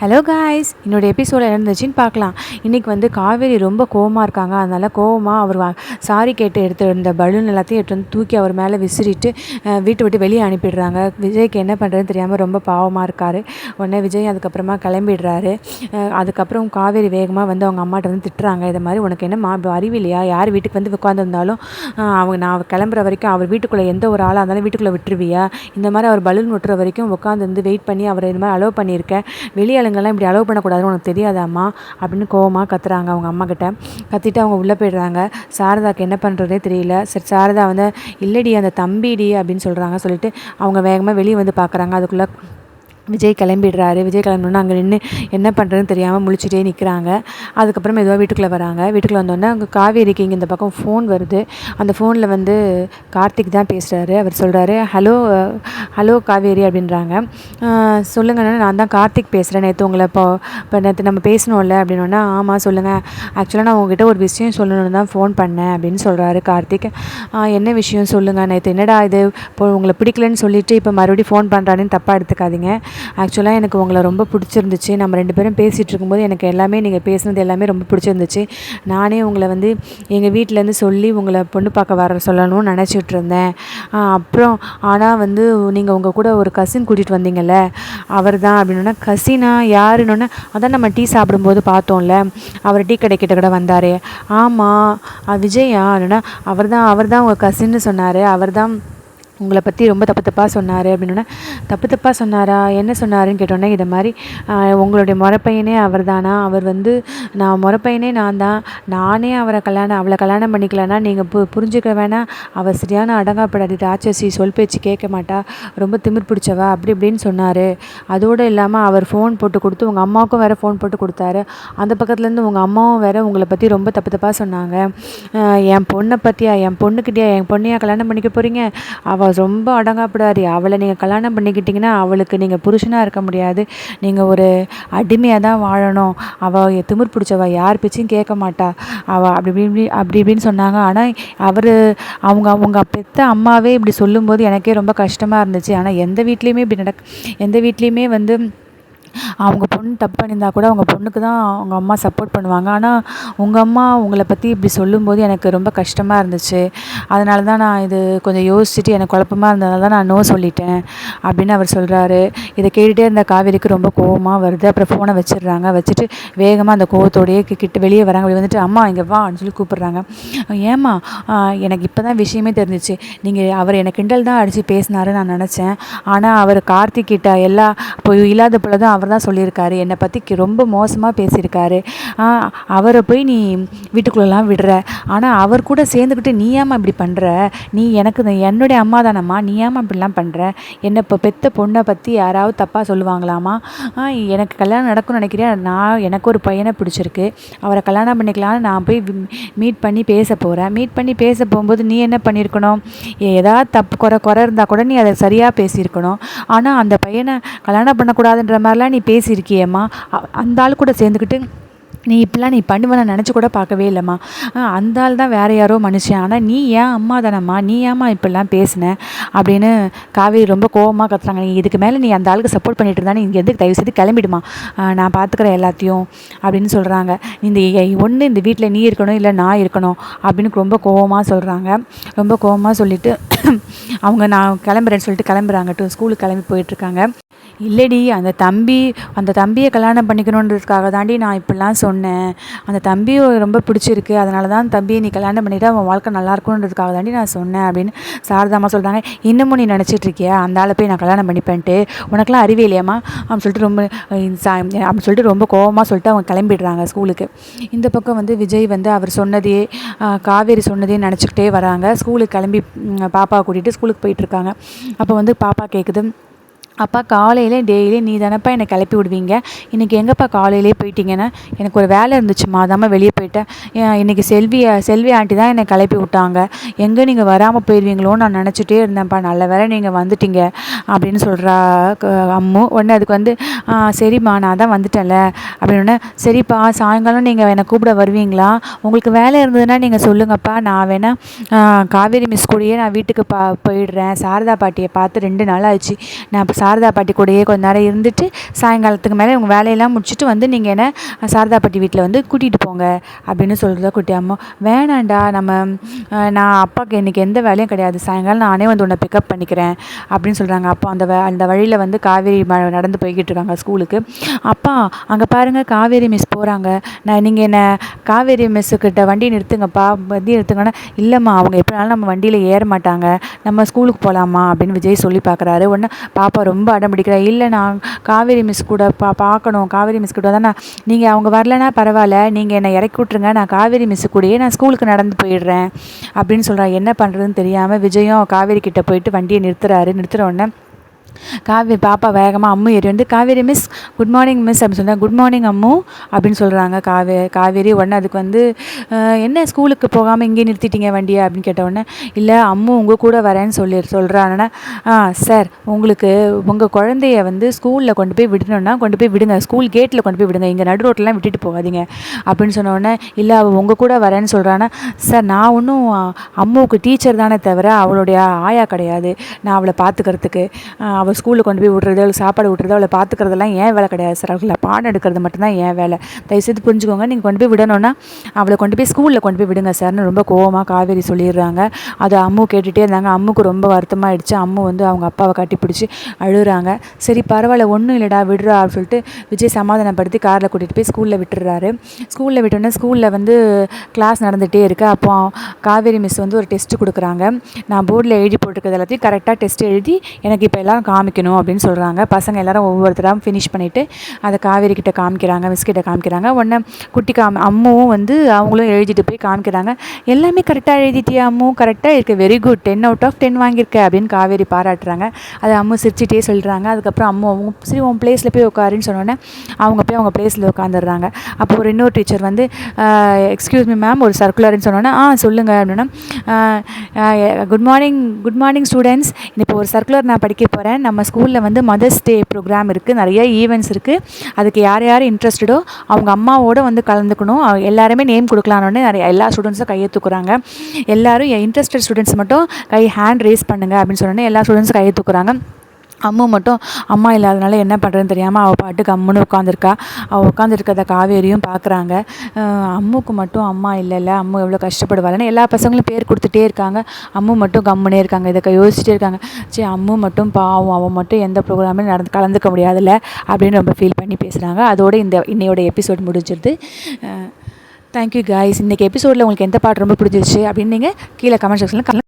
Hello guys, என்னோடய எபிசோட என்ன இருந்துச்சுன்னு பார்க்கலாம். இன்றைக்கி வந்து காவேரி ரொம்ப கோவமாக இருக்காங்க. அதனால் கோவமாக அவர் சாரி கேட்டு இருந்த பலூன் எல்லாத்தையும் எடுத்து வந்து தூக்கி அவர் மேலே விசிறிட்டு வீட்டை விட்டு வெளியே அனுப்பிடுறாங்க. விஜய்க்கு என்ன பண்ணுறதுன்னு தெரியாமல் ரொம்ப பாவமாக இருக்கார். உடனே விஜய் அதுக்கப்புறமா கிளம்பிடுறாரு. அதுக்கப்புறம் காவேரி வேகமாக வந்து அவங்க அம்மாட்ட வந்து திட்டுறாங்க. இது மாதிரி உனக்கு என்னம்மா அறிவில்லையா? யார் வீட்டுக்கு வந்து உட்காந்துருந்தாலும் நான் கிளம்புற வரைக்கும் அவர் வீட்டுக்குள்ளே எந்த ஒரு ஆளாக இருந்தாலும் வீட்டுக்குள்ளே விட்டுருவியா? இந்த மாதிரி அவர் பலூன் விட்டுற வரைக்கும் உட்காந்து வெயிட் பண்ணி அவரை இது மாதிரி அலோவ் பண்ணியிருக்கேன். வெளியே ஆளுங்கள்லாம் இப்படி அலோவ் பண்ணக்கூடாதுன்னு உனக்கு தெரியாதாம்மா அப்படின்னு கோவமாக கத்துறாங்க அவங்க அம்மா கிட்ட. கத்திட்டு அவங்க உள்ளே போய்டுறாங்க. சாரதாக்கு என்ன பண்ணுறதே தெரியல. சரி, சாரதா வந்து இல்லடி அந்த தம்பிடி அப்படின்னு சொல்லிட்டு அவங்க வேகமாக வெளியே வந்து பார்க்குறாங்க. அதுக்குள்ளே விஜய் கிளம்பிடுறாரு. விஜய் கிளம்பினோன்னா அங்கே நின்று என்ன பண்ணுறதுன்னு தெரியாமல் முழிச்சிட்டே நிற்கிறாங்க. அதுக்கப்புறம் மெதுவாக வீட்டுக்குள்ளே வராங்க. வீட்டுக்குள்ளே வந்தோடனே அங்கே காவேரிக்கு இங்கே இந்த பக்கம் ஃபோன் வருது. அந்த ஃபோனில் வந்து கார்த்திக் தான் பேசுகிறாரு. அவர் சொல்கிறாரு, ஹலோ காவேரி அப்படின்றாங்க. சொல்லுங்கண்ணா, நான் தான் கார்த்திக் பேசுகிறேன். நேற்று உங்களை இப்போ நேற்று நம்ம பேசணும்ல அப்படின்னோன்னா, ஆமாம் சொல்லுங்கள், ஆக்சுவலாக நான் உங்ககிட்ட ஒரு விஷயம் சொல்லணும்னு தான் ஃபோன் பண்ணேன் அப்படின்னு சொல்கிறாரு கார்த்திக். என்ன விஷயம் சொல்லுங்கள். நேற்று என்னடா இது இப்போ உங்களை பிடிக்கலன்னு சொல்லிவிட்டு இப்போ மறுபடியும் ஃபோன் பண்ணுறான்னு தப்பாக எடுத்துக்காதீங்க. ஆக்சுவலாக எனக்கு உங்களை ரொம்ப பிடிச்சிருந்துச்சு. நம்ம 2 பேரும் பேசிகிட்டு இருக்கும்போது எனக்கு எல்லாமே நீங்கள் பேசுனது எல்லாமே ரொம்ப பிடிச்சிருந்துச்சு. நானே உங்களை வந்து எங்கள் வீட்டிலேருந்து சொல்லி உங்களை பொண்ணு பார்க்க வர சொல்லணும்னு நினச்சிட்டு இருந்தேன். அப்புறம் ஆனால் வந்து நீங்கள் உங்கள் கூட ஒரு கசின் கூட்டிகிட்டு வந்தீங்கல்ல, அவர் தான் அப்படின்னா. கசினா யாருன்னொன்னே, அதான் நம்ம டீ சாப்பிடும்போது பார்த்தோம்ல, அவர் டீ கடைக்கிட்ட கூட வந்தார். ஆமாம் விஜயா அப்படின்னா, அவர் தான் உங்கள் கசின்னு சொன்னார். அவர் தான் உங்களை பற்றி ரொம்ப தப்பாக சொன்னார் அப்படின்னா. தப்பாக சொன்னாரா? என்ன சொன்னாருன்னு கேட்டோன்னே, இதை மாதிரி உங்களுடைய முறப்பையனே அவர் தானா? அவர் வந்து முறப்பையனே நான் தான். நானே அவளை கல்யாணம் பண்ணிக்கலன்னா நீங்கள் புரிஞ்சுக்க வேணாம். அவள் சரியான அடங்காப்படாது ராட்சசி, சொல் பேச்சு கேட்க மாட்டா, ரொம்ப திமிர் பிடிச்சவா அப்படி இப்படின்னு சொன்னார். அதோடு இல்லாமல் அவர் ஃபோன் போட்டு கொடுத்து உங்கள் அம்மாவுக்கும் வேறு ஃபோன் போட்டு கொடுத்தாரு. அந்த பக்கத்துலேருந்து உங்கள் அம்மாவும் வேறு உங்களை பற்றி ரொம்ப தப்பாக சொன்னாங்க. என் பொண்ணை பற்றியா? என் பொண்ணையா கல்யாணம் பண்ணிக்க போகிறீங்க? அவள் ரொம்ப அடங்காப்படாது. அவளை நீங்கள் கல்யாணம் பண்ணிக்கிட்டிங்கன்னா அவளுக்கு நீங்கள் புருஷனாக இருக்க முடியாது. நீங்கள் ஒரு அடிமையாக தான் வாழணும். அவள் திமிர் பிடிச்சவள், யார் பேச்சையும் கேட்க மாட்டா. அவள் அப்படி இப்படின்னு சொன்னாங்க. ஆனால் அவங்க பெத்த அம்மாவே இப்படி சொல்லும்போது எனக்கே ரொம்ப கஷ்டமாக இருந்துச்சு. ஆனால் எந்த வீட்லேயுமே வந்து அவங்க பொண்ணு தப்பு பண்ணியிருந்தா கூட அவங்க பொண்ணுக்கு தான் அவங்க அம்மா சப்போர்ட் பண்ணுவாங்க. ஆனால் உங்கள் அம்மா உங்களை பற்றி இப்படி சொல்லும்போது எனக்கு ரொம்ப கஷ்டமாக இருந்துச்சு. அதனால தான் நான் இது கொஞ்சம் யோசிச்சுட்டு எனக்கு குழப்பமாக இருந்ததால தான் நான் நோ சொல்லிட்டேன் அப்படின்னு அவர் சொல்கிறாரு. இதை கேட்டுகிட்டே இருந்த காவேரிக்கு ரொம்ப கோவமாக வருது. அப்புறம் ஃபோனை வச்சுட்டு வேகமாக அந்த கோவத்தோடையே கிட்ட வெளியே வராங்க. வெளியே வந்துட்டு அம்மா இங்கே வா அப்படின்னு சொல்லி கூப்பிட்றாங்க. ஏம்மா, எனக்கு இப்போ தான் விஷயமே தெரிஞ்சிச்சு. அவர் என்னை கிண்டல் தான் அடித்து பேசினாருன்னு நான் நினச்சேன். ஆனால் அவர் கார்த்திக் கிட்ட இப்போ இல்லாத போல தான் அவர் தான் சொல்லியிருக்காரு. என்னை பற்றி ரொம்ப மோசமாக பேசியிருக்காரு. அவரை போய் நீ வீட்டுக்குள்ளெல்லாம் விடுற. ஆனால் அவர் கூட சேர்ந்துக்கிட்டு நீ ஏமா இப்படி பண்ணுற? நீ என்னுடைய அம்மா தானம்மா, நீ ஏமா இப்படிலாம் பண்ணுற? என்னை இப்போ பெத்த பொண்ணை பற்றி யாராவது தப்பாக சொல்லுவாங்களாமா? எனக்கு கல்யாணம் நடக்கும்னு நினைக்கிறேன். எனக்கு ஒரு பையனை பிடிச்சிருக்கு. அவரை கல்யாணம் பண்ணிக்கலான்னு நான் போய் மீட் பண்ணி பேச போகிறேன். மீட் பண்ணி பேச போகும்போது நீ என்ன பண்ணியிருக்கணும்? ஏதாவது தப்பு குறை இருந்தால் கூட நீ அதை சரியாக பேசியிருக்கணும். ஆனால் அந்த பையனை கல்யாணம் பண்ணக்கூடாதுன்ற மாதிரிலாம் நீ பேசியிருக்கியேம்மா. அந்த ஆள் கூட சேர்ந்துக்கிட்டு நீ இப்படிலாம் நீ பண்ணுவேன்னு நினச்சி கூட பார்க்கவே இல்லைம்மா. அந்த ஆள் தான் வேறு யாரோ மனுஷன். ஆனால் நீ ஏன் அம்மா தானம்மா, நீ ஏம்மா இப்படிலாம் பேசின அப்படின்னு காவேரி ரொம்ப கோவமாக கத்துறாங்க. நீ இதுக்கு மேலே நீ அந்த ஆளுக்கு சப்போர்ட் பண்ணிட்டு இருந்தா நீ இங்கே எதுக்கு தயவு செய்து கிளம்பிடுமா, நான் பார்த்துக்கிறேன் எல்லாத்தையும் அப்படின்னு சொல்கிறாங்க. இந்த வீட்டில் நீ இருக்கணும் இல்லை நான் இருக்கணும் அப்படின்னு ரொம்ப கோவமாக சொல்கிறாங்க. ரொம்ப கோவமாக சொல்லிவிட்டு அவங்க நான் கிளம்புறேன்னு சொல்லிட்டு கிளம்புறாங்க. ஸ்கூலுக்கு கிளம்பி போயிட்டுருக்காங்க. இல்லடி, அந்த தம்பியை கல்யாணம் பண்ணிக்கணுன்றதுக்காக தாண்டி நான் இப்படிலாம் சொன்னேன். அந்த தம்பியை ரொம்ப பிடிச்சிருக்கு, அதனால தான் தம்பியை நீ கல்யாணம் பண்ணிவிட்டு அவன் வாழ்க்கை நல்லா இருக்குன்றதுக்காக தாண்டி நான் சொன்னேன் அப்படின்னு சாரதாம்மா சொல்கிறாங்க. இன்னமும் நீ நினச்சிட்ருக்கியா அந்த ஆளை போய் நான் கல்யாணம் பண்ணிப்பேன்ட்டு? உனக்குலாம் அறிவே இல்லையாம்மா அப்படின்னு சொல்லிட்டு ரொம்ப கோவமாக சொல்லிட்டு அவங்க கிளம்பிடுறாங்க ஸ்கூலுக்கு. இந்த பக்கம் வந்து விஜய் வந்து அவர் சொன்னதையே காவேரி சொன்னதையே நினச்சிக்கிட்டே வராங்க. ஸ்கூலுக்கு கிளம்பி பாப்பாவை கூட்டிகிட்டு ஸ்கூலுக்கு போயிட்டுருக்காங்க. அப்போ வந்து பாப்பா கேட்குது, அப்பா காலையில் டெய்லி நீ தானப்பா என்னை கிளப்பி விடுவீங்க, இன்றைக்கி எங்கேப்பா காலையிலே போயிட்டீங்கன்னா? எனக்கு ஒரு வேலை இருந்துச்சுமா, அதாம்மா வெளியே போயிட்டேன். இன்றைக்கி செல்வி ஆண்டி தான் என்னை கிளப்பி விட்டாங்க. எங்கே நீங்கள் வராமல் போயிடுவீங்களோன்னு நான் நினச்சிட்டே இருந்தேன்ப்பா. நல்ல வேலை நீங்கள் வந்துட்டீங்க அப்படின்னு சொல்கிறா அம்மு. உடனே அதுக்கு வந்து சரிம்மா நான் தான் வந்துட்டேன்ல அப்படின்னோடனே, சரிப்பா சாயங்காலம் நீங்கள் என்னை கூப்பிட வருவீங்களா? உங்களுக்கு வேலை இருந்ததுன்னா நீங்கள் சொல்லுங்கப்பா, நான் வேணால் காவேரி மிஸ் கூடயே நான் வீட்டுக்கு போயிடுறேன். சாரதா பாட்டியை பார்த்து 2 நாள் ஆச்சு. நான் இப்போ சாரதா பாட்டி கூடயே கொஞ்ச நேரம் இருந்துட்டு சாயங்காலத்துக்கு மேலே உங்கள் வேலையெல்லாம் முடிச்சுட்டு வந்து நீங்கள் என்ன சாரதா பாட்டி வீட்டில் வந்து கூட்டிகிட்டு போங்க அப்படின்னு சொல்கிறதா குட்டி அம்மா. வேணாண்டா நான் அப்பாவுக்கு இன்றைக்கி எந்த வேலையும் கிடையாது, சாயங்காலம் நானே வந்து உன்னை பிக்கப் பண்ணிக்கிறேன் அப்படின்னு சொல்கிறாங்க. அப்போ அந்த வழியில் வந்து காவேரி நடந்து போய்கிட்டு இருக்காங்க ஸ்கூலுக்கு. அப்பா அங்கே பாருங்கள் காவேரி மிஸ் போகிறாங்க, நீங்கள் என்ன காவேரி மிஸ்ஸுக்கிட்ட வண்டி நிறுத்துங்கப்பா, வண்டி நிறுத்துங்கன்னா. இல்லைம்மா அவங்க எப்படினாலும் நம்ம வண்டியில் ஏற மாட்டாங்க, நம்ம ஸ்கூலுக்கு போகலாமா அப்படின்னு விஜய் சொல்லி பார்க்குறாரு. உடனே பாப்பா ரொம்ப அடம் பிடிக்கிறா. இல்லை நான் காவேரி மிஸ் கூட பார்க்கணும், காவேரி மிஸ் கூட தான் நீங்கள் அவங்க வரலன்னா பரவாயில்ல, நீங்கள் என்னை இறக்கி விட்ருங்க, நான் காவேரி மிஸ்ஸு கூடயே நான் ஸ்கூலுக்கு நடந்து போயிடுறேன் அப்படின்னு சொல்கிறா. என்ன பண்ணுறதுன்னு தெரியாமல் விஜயும் காவேரி கிட்டே போயிட்டு வண்டியை நிறுத்துற உடனே பாப்பா வேகமாக அம்மு ஏறி வந்து Kaveri miss good morning miss அப்படின்னு சொல்கிறாங்க. குட் மார்னிங் அம்மு அப்படின்னு சொல்கிறாங்க காவேரி. உடனே அதுக்கு வந்து என்ன ஸ்கூலுக்கு போகாமல் இங்கே நிறுத்திட்டீங்க வண்டியை அப்படின்னு கேட்ட உடனே, இல்லை அம்மு உங்கள் கூட வரேன்னு சொல்கிறாங்கன்னா. சார் உங்களுக்கு உங்கள் குழந்தைய வந்து ஸ்கூலில் கொண்டு போய் விடணுன்னா கொண்டு போய் விடுங்க, ஸ்கூல் கேட்டில் கொண்டு போய் விடுங்க, இங்கே நடு ரோட்டெலாம் விட்டுட்டு போகாதீங்க அப்படின்னு சொன்ன உடனே, இல்லை அவள் உங்கள் கூட வரேன்னு சொல்கிறான்னா. சார் நான் ஒன்றும் அம்முவுக்கு டீச்சர் தானே தவிர அவளுடைய ஆயா கிடையாது, நான் அவளை பார்த்துக்கிறதுக்கு அவள் ஸ்கூலில் கொண்டு போய் விட்றது, அவளுக்கு சாப்பாடு விட்றது, அவளை பார்த்துக்கிறதெல்லாம் ஏன் வேலை கிடையாது சார், அவளை பாடம் எடுக்கிறது மட்டும்தான் ஏன் வேலை, தயவுசெய்து புரிஞ்சுக்கோங்க, நீங்கள் கொண்டு போய் விடணும்னா அவளை கொண்டு போய் ஸ்கூலில் கொண்டு போய் விடுங்க சார்னு ரொம்ப கோவமாக காவேரி சொல்லிடுறாங்க. அதை அம்மு கேட்டுகிட்டே இருந்தாங்க. அம்முக்கு ரொம்ப வருத்தமாகிடுச்சு. அம்மு வந்து அவங்க அப்பாவை கட்டிப்பிடிச்சி அழுகுறாங்க. சரி பரவாயில்ல ஒன்றும் இல்லைடா விடுறா அப்படின்னு சொல்லிட்டு விஜய் சமாதானப்படுத்தி காரில் கூட்டிகிட்டு போய் ஸ்கூலில் விட்டுறாரு. ஸ்கூலில் விட்டோன்னே ஸ்கூலில் வந்து கிளாஸ் நடந்துகிட்டே இருக்குது. அப்போ காவேரி மிஸ் வந்து ஒரு டெஸ்ட்டு கொடுக்குறாங்க. நான் போர்டில் எழுதி போட்டிருக்கிறது எல்லாத்தையும் கரெக்டாக டெஸ்ட் எழுதி எனக்கு இப்போ எல்லாம் காமிக்கணும் அப்படின்னு சொல்கிறாங்க. பசங்க எல்லாரும் ஒவ்வொருத்தராக ஃபினிஷ் பண்ணிவிட்டு அதை காவேரி கிட்ட காமிக்கிறாங்க, மிஸ் கிட்ட காமிக்கிறாங்க. உடனே அம்முவும் வந்து அவங்களும் எழுதிட்டு போய் காமிக்கிறாங்க. எல்லாமே கரெக்டாக எழுதிட்டியா அம்மு, கரெக்டாக இருக்குது, வெரி குட், 10 out of 10 வாங்கியிருக்க அப்படின்னு காவேரி பாராட்டுறாங்க. அதை அம்மு சிரிச்சிட்டே சொல்கிறாங்க. அதுக்கப்புறம் அவங்க சரி உன் பிளேஸில் போய் உட்காருன்னு சொன்னோன்னே அவங்க போய் அவங்க பிளேஸில் உட்காந்துடுறாங்க. அப்போ ஒரு இன்னொரு டீச்சர் வந்து எக்ஸ்கியூஸ் மீ மேம் ஒரு சர்க்குலர்னு சொன்னோன்னே சொல்லுங்கள் அப்படின்னா, குட் மார்னிங் ஸ்டூடெண்ட்ஸ், இப்போ ஒரு சர்க்குலர் நான் படிக்க போகிறேன். நம்ம ஸ்கூலில் வந்து மதர்ஸ் டே ப்ரோக்ராம் இருக்குது, நிறைய ஈவெண்ட்ஸ் இருக்குது, அதுக்கு யார் இன்ட்ரெஸ்டடோ அவங்க அம்மாவோடு வந்து கலந்துக்கணும், எல்லாருமே நேம் கொடுக்கலான்னு எல்லா ஸ்டூடெண்ட்ஸும் கையை தூக்குறாங்க. எல்லோரும் இன்ட்ரெஸ்டட் ஸ்டூடெண்ட்ஸ் மட்டும் ஹேண்ட் ரேஸ் பண்ணுங்கள் அப்படின்னு சொன்னோன்னே எல்லா ஸ்டூடெண்ட்ஸும் கையை தூக்குறாங்க. அம்மு மட்டும் அம்மா இல்லாதனால என்ன பண்ணுறதுன்னு தெரியாமல் அவள் பாட்டுக்கு அம்முன்னு உட்காந்துருக்கா. அவள் உட்காந்துருக்கத காவேரியும் பார்க்குறாங்க. அம்முக்கு மட்டும் அம்மா இல்லைல்ல, அம்மு எவ்வளோ கஷ்டப்படுவாள்னு எல்லா பசங்களும் பேர் கொடுத்துட்டே இருக்காங்க. அம்மு மட்டும் கம்முனே இருக்காங்க. இதை யோசிச்சுட்டே இருக்காங்க. சரி அம்மு மட்டும் பாவம், அவள் மட்டும் எந்த ப்ரோக்ராமே கலந்துக்க முடியாதுல்ல அப்படின்னு ரொம்ப ஃபீல் பண்ணி பேசுகிறாங்க. அதோடு இன்னையோட எபிசோட் முடிஞ்சிருது. Thank you guys. இன்றைக்கி எபிசோடில் உங்களுக்கு எந்த பாட்டு ரொம்ப பிடிச்சிருச்சு அப்படின்னு நீங்கள் கீழே கமெண்ட் செக்ஷனில்